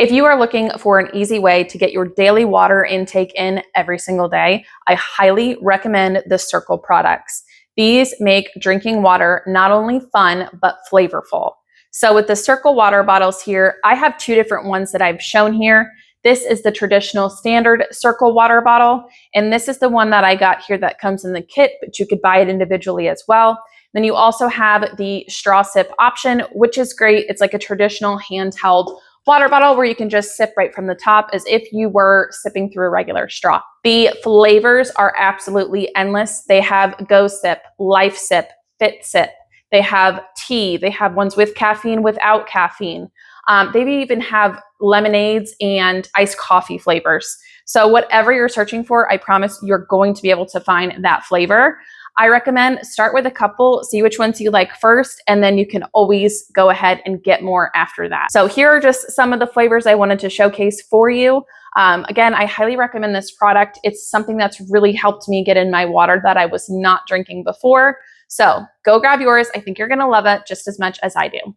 If you are looking for an easy way to get your daily water intake in every single day, I highly recommend the Cirkul products. These make drinking water not only fun, but flavorful. So with the Cirkul water bottles here, I have two different ones that I've shown here. This is the traditional standard Cirkul water bottle, and this is the one that I got here that comes in the kit, but you could buy it individually as well. Then you also have the straw sip option, which is great. It's like a traditional handheld water bottle where you can just sip right from the top as if you were sipping through a regular straw. The flavors are absolutely endless. They have Go Sip, Life Sip, Fit Sip. They have tea. They have ones with caffeine, without caffeine. They even have lemonades and iced coffee flavors. So whatever you're searching for, I promise you're going to be able to find that flavor. I recommend start with a couple, see which ones you like first, and then you can always go ahead and get more after that. So here are just some of the flavors I wanted to showcase for you. Again, I highly recommend this product. It's something that's really helped me get in my water that I was not drinking before. So go grab yours. I think you're gonna love it just as much as I do.